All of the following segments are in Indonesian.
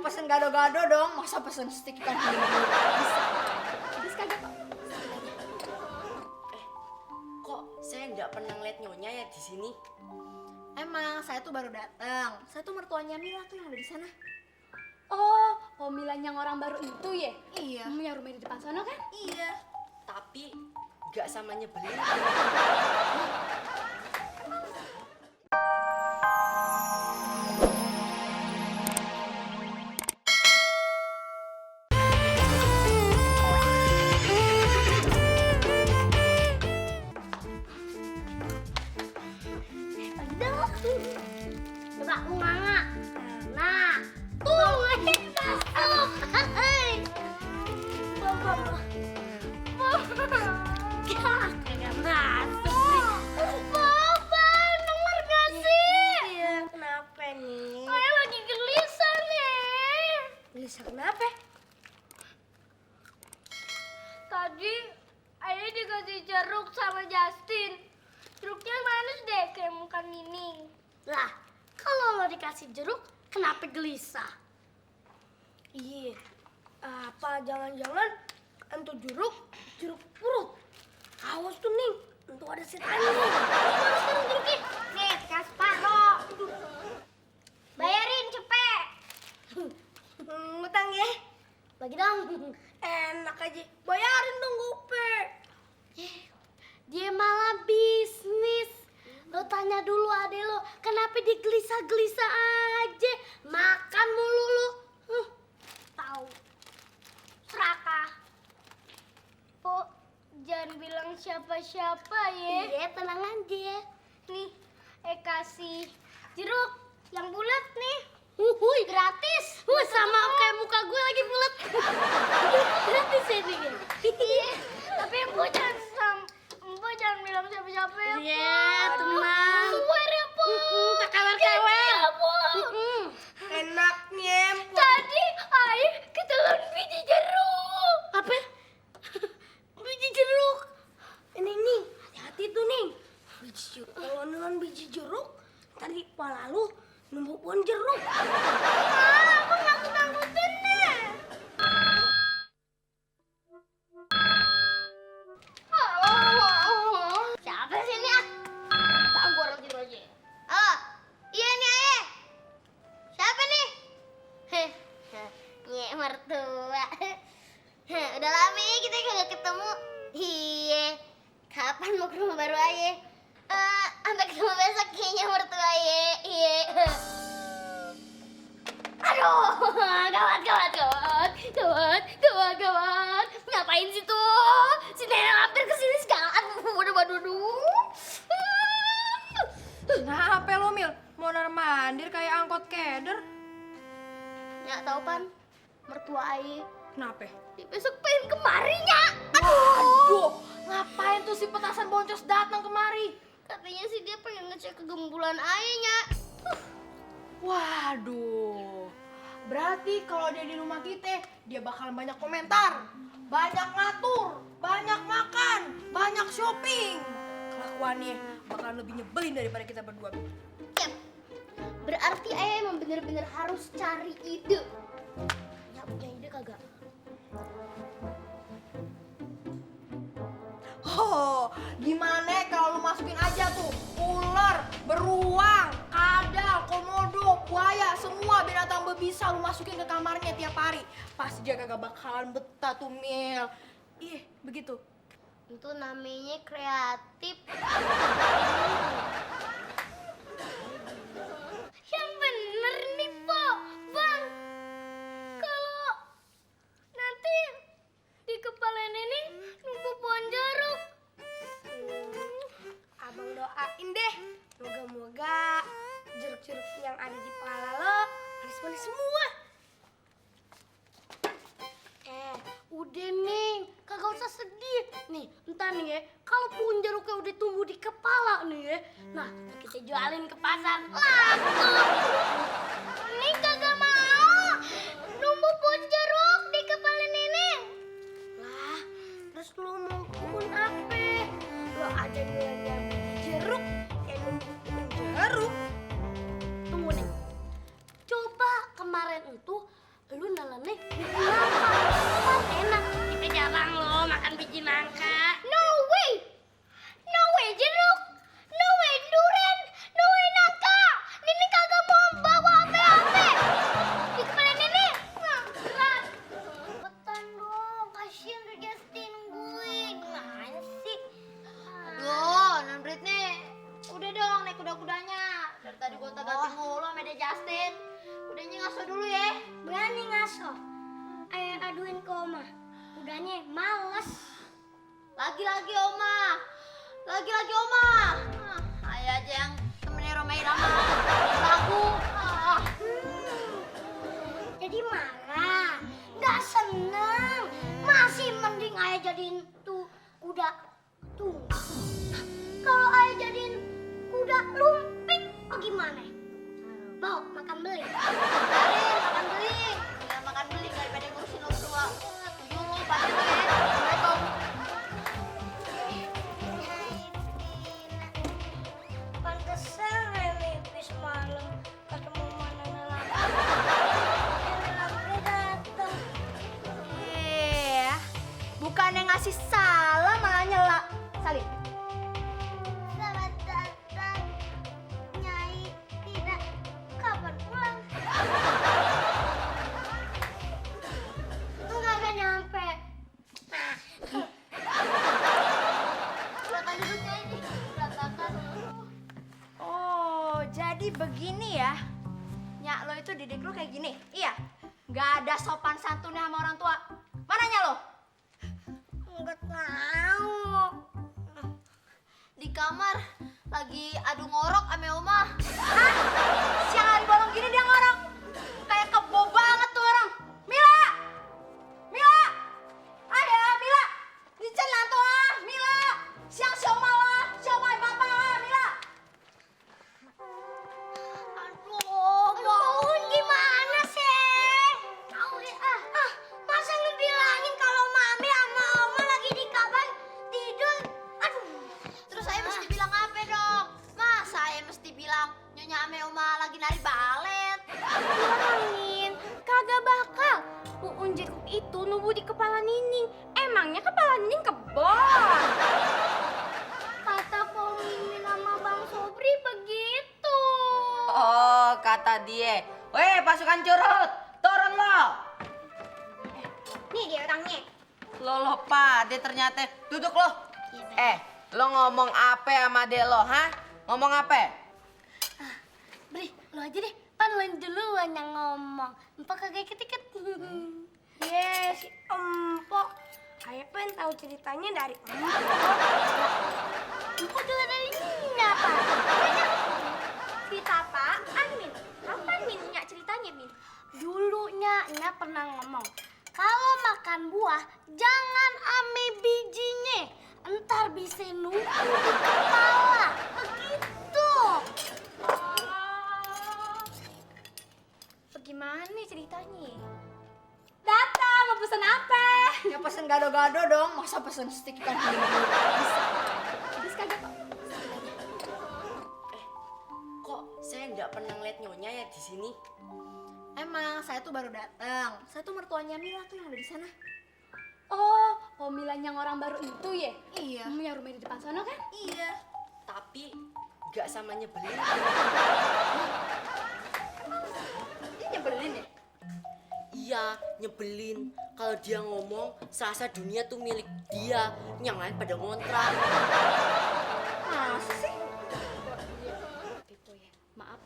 pesen gado-gado dong. Masa pesen stik ikan hiu? Bisa kagak kok? Kok saya nggak pernah ngeliat nyonya ya di sini? Emang saya tuh baru datang. Saya tuh mertuanya Mila tuh yang ada di sana. Oh, Milan yang orang baru itu ya? Iya. Yang rumah di depan sana kan? Iya. Tapi nggak sama nyebelin. Coba nganga. Nah, tuh masuk. Kagak masuk. Papa, denger gak sih? Iya, kenapa nih? Ayah lagi gelisah nih. Gelisah kenapa? Tadi ayah dikasih jeruk sama Justin. Jeruknya manis deh kayak muka Nining. Lah, kalau lo dikasih jeruk, kenapa gelisah? Iya, apa jangan-jangan entu jeruk purut. Awas tuh, Ning. Entu ada setan nih. Mana sekarang jeruknya? Nih, kasih Paro. Bayarin cepet. Ngutang ya? Bagi dong. Enak aja. Bayarin dong, gope. Dia malah bisnis. Lo tanya dulu adek lo, kenapa dia gelisah-gelisah aja? Makan mulu lo. Tahu. Serakah. Po, jangan bilang siapa-siapa ya. Iya, tenang aja. Nih, kasih jeruk yang bulat nih. Wuih, Gratis. sama kayak muka gue lagi bulat. Gratis ya, Ning. Iya, tapi Empo jangan bilang siapa-siapa ya, Po. Iya, tenang. Swear ya, Po. Kewer-kewer. Ya, Po. Enaknya, Tadi Ayah ketelan biji jeruk. apa? Biji jeruk. Ini nih, hati-hati tuh nih. Biji jeruk. Kalau nelan biji jeruk, tadi kepala lu numpuk pohon jeruk. Aku nakut-nakutin deh. Siapa sih ini? Ganggu orang tidur aja. Halo, iya nih Ayah. Siapa nih? Nyek mertua. Udah lama ya kita kagak ketemu. Iya. Kapan mau ke rumah baru Ayah? Sampai ketemu besok kayaknya mertua Ayah. Iya. Aduh, gawat. Ngapain sih tuh? Si nenek hampir kesini segala. Aduh. Kenapa lo, Mil? Mau mandir kayak angkot keder? Nggak tahu pan, mertua Ayah. Kenapa? Besok pengen kemarinya. Aduh, ngapain tuh si petasan boncos datang kemari? Katanya sih dia pengen ngecek kegembulan Ayahnya. Waduh, berarti kalau dia di rumah kita, dia bakal banyak komentar, banyak ngatur, banyak makan, banyak shopping. Kelakuannya bakal lebih nyebelin daripada kita berdua. Yap. Berarti Ayah emang bener-bener harus cari ide. Ya punya ide kagak? Oh, gimana kalau lu masukin aja tuh ular, beruang, kadal, komodo, buaya, semua binatang berbisa lu masukin ke kamarnya tiap hari. Pasti dia kagak bakalan betah tuh, Mil. Ih, begitu. Itu namanya kreatif. Yang bener nih, Po. Bang, kalau nanti di kepala Nenek nunggu pohon jeruk. Abang doain deh. Moga-moga jeruk-jeruk yang ada di kepala lo manis-manis semua. Udah nih, kagak usah sedih. Nih, entar nih ya, kalau pohon jeruknya udah tumbuh di kepala nih ya, nah kita jualin ke pasar. Laku. Nih kagak mau numbuh pohon jeruk di kepala Nenek. Lah, terus lu mau kebun apa? Lo aja jualnya jeruk, yang numpuk jeruk. Tunggu nih. Coba kemarin itu lagi Oma. Ayah aja yang temennya Roma Irama. Lagu. Jadi marah, nggak seneng. Masih mending ayah jadiin tuh kuda tunggang. Kalau ayah jadiin kuda lumping, bagaimana? Mau makan beli? Makan beli. Ya makan beli daripada ngurusin lo berdua. Tuyul lo pada lo ya. Assalamualaikum. Pantesan mimpi semalam ketemu mana lagi. Datang. Bukannya ngasih salam malah nyela. Salim. Selamat datang, Nyai. Tidak kapan pulang? Enggak akan nyampe. Silakan duduk, Nyai. Berantakan. Oh, jadi begini ya. Nyak lo itu didik lo kayak gini. Iya. Gak ada sopan santunnya sama orang tua. Mana nyak lo? Enggak tahu. Di kamar lagi adu ngorok sama Oma. Hah? Siang bolong gini dia ngorok. Kayak kebo banget tuh orang. Mila! Mila! Ayo Mila! Dicen lah tuh ah. Mila! Siang siomay lah. Siomay bapak Mila! Aduh, bangun gimana sih? Tahu deh masa ngebilangin kalau Mami sama Oma lagi di kamar tidur? Aduh. Terus saya mesti bilang apa dong? Masa saya mesti bilang Nyonya sama Oma lagi nari balet? Bilangin, kagak bakal. Puun jeruk itu nubuh di kepala Nining. Emangnya kepala Nining kebon? Kata Pong Mimin sama Bang Sobri begitu. Oh, kata dia. Weh, pasukan curut, turun lo. Nih dia orangnya. Lo Pak, dia ternyata duduk lo. Lo ngomong apa sama dia lo, ha? Ngomong apa? Bri, lu aja deh. Pan lu duluan yang ngomong. Empok kagak ikut-ikut. Yes, empok. Ayah pengen tahu ceritanya dari empok. Empok juga dari Nina, Pak. Cerita apaan, Min? Kapan, Min? Nyak ceritanya, Min? Dulunya Nya pernah ngomong, kalau makan buah jangan ame bijinya, entar bisa numpuk di kepala. Begitu. Bagaimana nih ceritanya? Datang, mau pesen apa? Ya pesen gado-gado dong. Masa pesen stik ikan hiu? Habis kagak kok? Kok saya nggak pernah ngeliat nyonya ya di sini? Emang saya tuh baru datang. Saya tuh mertuanya Mila tuh yang ada di sana. Oh, pemilihan yang orang baru itu ya? Iya. Yang rumah di depan sana kan? Iya. Tapi nggak sama nyebelin. Ini nyebelin ya? Iya, nyebelin. Kalau dia ngomong, serasa dunia tuh milik dia. Yang lain pada ngontrak. Masa sih? Pipo ya. Maaf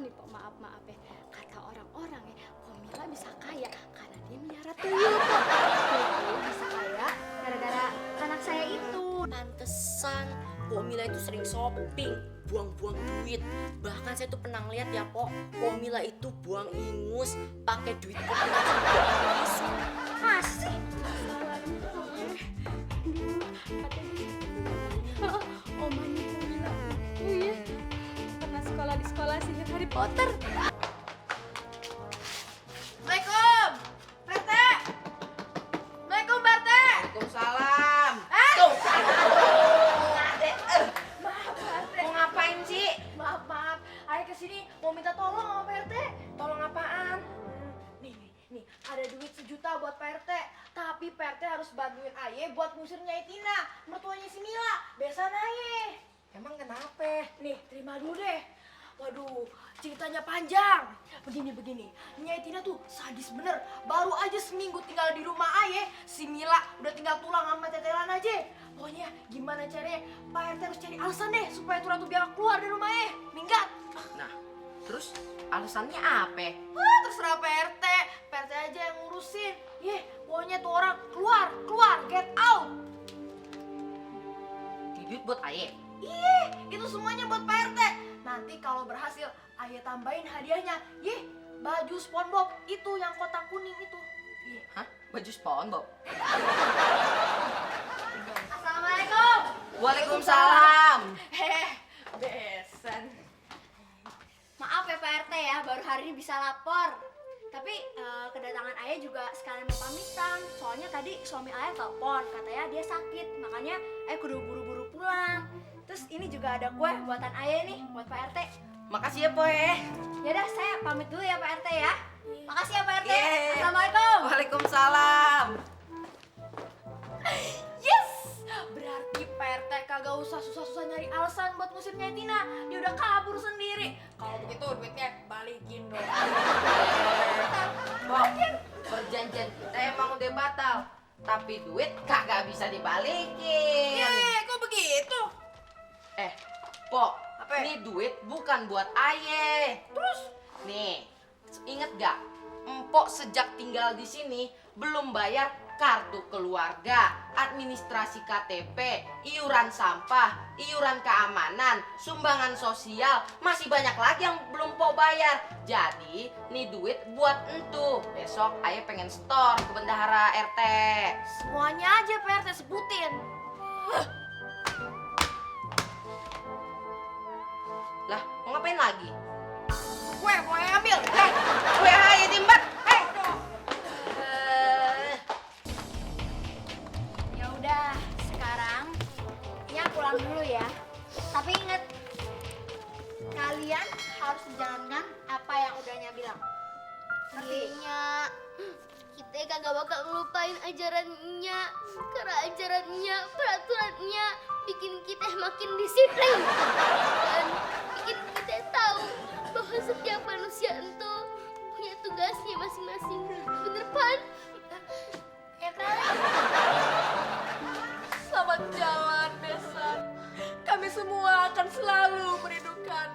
nih, Pok. Maaf ya. Kata orang-orang ya, Komila bisa kaya karena dia melihara tuyul, Pok. Dia bisa kaya gara-gara anak saya itu. Pantesan, Pok Mila itu sering shopping, buang-buang duit. Bahkan saya tuh pernah ngeliat ya, Pok Mila itu buang ingus pakai duit kertas. Masih? Omanya Komila itu ya pernah sekolah di sekolah sihir Harry Potter. Assalamualaikum. Perte. Assalamualaikum Perte. Waalaikumsalam. Tuh. Maaf, mau ngapain sih? Maaf. Ayah kesini mau minta tolong sama Pak RT. Tolong apaan? Nih, ada duit 1 juta buat Pak RT. Tapi Pak RT harus bantuin Ayah buat ngusir Nyai Tina, mertuanya si Mila. Besan Ayah. Emang kenapa? Nih, terima dulu deh. Waduh, ceritanya panjang. Begini. Nyai Tina tuh sadis bener. Baru aja seminggu tinggal di rumah Ayah, si Mila udah tinggal tulang sama tetelan aja. Pokoknya gimana caranya Pak RT harus cari alasan deh supaya tuh ratu biar keluar dari rumah Ayah. Minggat. Nah, terus alasannya apa? Terserah Pak RT. Pak RT aja yang ngurusin. Pokoknya tuh orang keluar, get out. duit buat Aye. Ih, itu semuanya buat Pak RT. Nanti kalau berhasil, Ayah tambahin hadiahnya. Ye, baju SpongeBob itu yang kotak kuning itu. Ye. Hah? Baju SpongeBob? Assalamualaikum. Waalaikumsalam. Besan. Maaf ya Pak RT ya, baru hari ini bisa lapor. Tapi kedatangan Ayah juga sekalian mau pamitan. Soalnya tadi suami Ayah telepon, katanya dia sakit. Makanya Ayah kudu buru-buru pulang. Terus ini juga ada kue buatan Ayah nih, buat Pak RT. Makasih ya, Poe. Yaudah, saya pamit dulu ya Pak RT ya. Makasih ya Pak RT. Yeay. Assalamualaikum. Waalaikumsalam. Yes! Berarti Pak RT kagak usah susah-susah nyari alasan buat ngusirnya Tina. Dia udah kabur sendiri. Kalau begitu duitnya balikin dong. Pok, perjanjian kita emang udah batal. Tapi duit kagak bisa dibalikin. Kok begitu? Pok, Apa? ini duit bukan buat Aye. Terus? Nih, inget gak? Empok sejak tinggal di sini belum bayar kartu keluarga, administrasi KTP, iuran sampah, iuran keamanan, sumbangan sosial, masih banyak lagi yang belum Pok bayar. Jadi, nih duit buat entu. Besok Aye pengen store ke bendahara RT. Semuanya aja Pak RT sebutin. Lah, mau ngapain lagi? Gue mau ambil. Gue Aye dimbat. Ya udah, sekarang Nya pulang dulu ya. Tapi ingat, kalian harus menjalankan apa yang udah Nya bilang. Artinya kita kagak bakal ngelupain ajarannya, karena ajarannya, peraturannya bikin kita makin disiplin dan bikin kita tahu bahwa setiap manusia itu punya tugasnya masing-masing. Bener Pan? Ya kan? Selamat jalan, Besan. Kami semua akan selalu merindukan.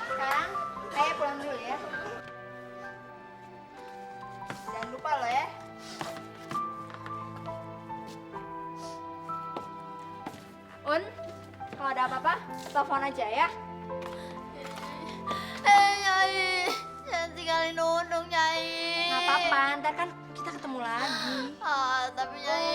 Sekarang saya pulang dulu ya. Jangan lupa loh ya. Un, kalau ada apa-apa, telepon aja ya. Nyai, jangan tinggalin Nunung Nyai. Nggak apa-apa, ntar kan kita ketemu lagi. Tapi Nyai.